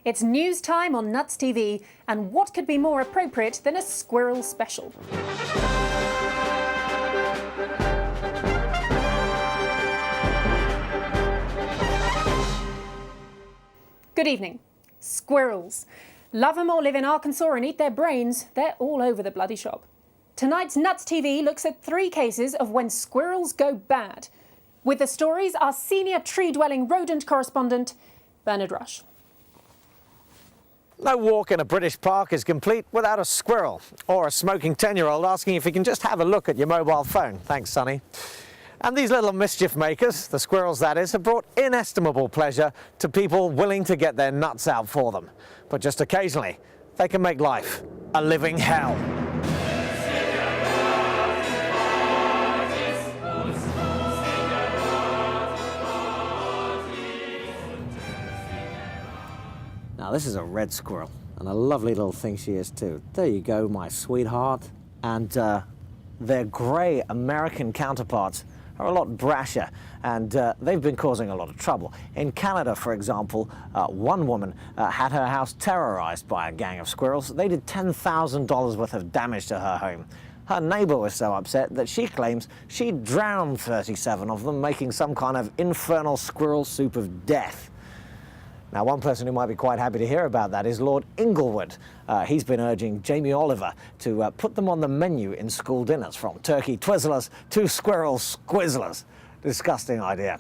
It's news time on Nuts TV, and what could be more appropriate than a squirrel special? Good evening. Squirrels. Love them or live in Arkansas and eat their brains, they're all over the bloody shop. Tonight's Nuts TV looks at 3 cases of when squirrels go bad. With the stories, our senior tree-dwelling rodent correspondent, Bernard Rush. No walk in a British park is complete without a squirrel or a smoking 10-year-old asking if he can just have a look at your mobile phone. Thanks, Sonny. And these little mischief makers, the squirrels that is, have brought inestimable pleasure to people willing to get their nuts out for them. But just occasionally, they can make life a living hell. Now, this is a red squirrel, and a lovely little thing she is too. There you go, my sweetheart. And their grey American counterparts are a lot brasher, and they've been causing a lot of trouble. In Canada, for example, one woman had her house terrorised by a gang of squirrels. They did $10,000 worth of damage to her home. Her neighbour was so upset that she claims she drowned 37 of them, making some kind of infernal squirrel soup of death. Now, one person who might be quite happy to hear about that is Lord Inglewood. He's been urging Jamie Oliver to put them on the menu in school dinners, from turkey twizzlers to squirrel squizzlers. Disgusting idea.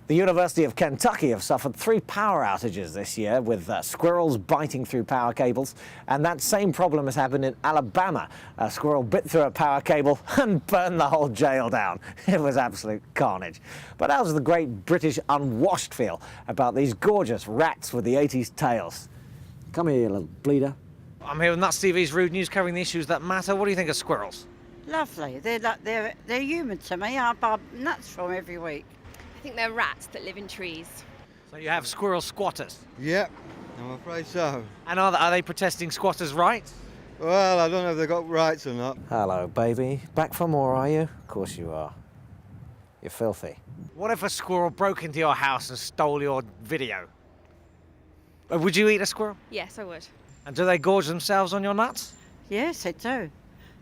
The University of Kentucky have suffered 3 power outages this year, with squirrels biting through power cables, and that same problem has happened in Alabama. A squirrel bit through a power cable and burned the whole jail down. It was absolute carnage. But how does the great British unwashed feel about these gorgeous rats with the 80s tails? Come here, you little bleeder. I'm here with Nuts TV's Rude News, covering the issues that matter. What do you think of squirrels? Lovely. They're human to me. I buy nuts from every week. I think they're rats that live in trees. So you have squirrel squatters? Yep, I'm afraid so. And are they protesting squatters' rights? Well, I don't know if they've got rights or not. Hello, baby. Back for more, are you? Of course you are. You're filthy. What if a squirrel broke into your house and stole your video? Would you eat a squirrel? Yes, I would. And do they gorge themselves on your nuts? Yes, they do.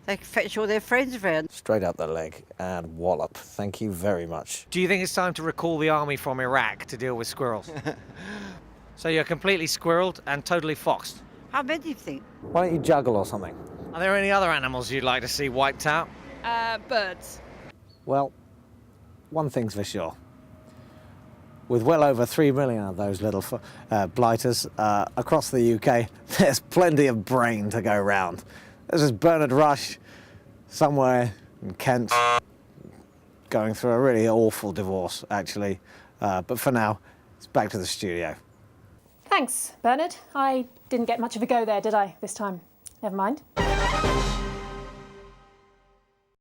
They fetch all their friends around. Straight up the leg and wallop. Thank you very much. Do you think it's time to recall the army from Iraq to deal with squirrels? So you're completely squirreled and totally foxed. How many do you think? Why don't you juggle or something? Are there any other animals you'd like to see wiped out? Birds. Well, one thing's for sure. With well over 3 million of those little blighters across the UK, there's plenty of brain to go round. This is Bernard Rush, somewhere in Kent, going through a really awful divorce, actually. But for now, it's back to the studio. Thanks, Bernard. I didn't get much of a go there, did I, this time? Never mind.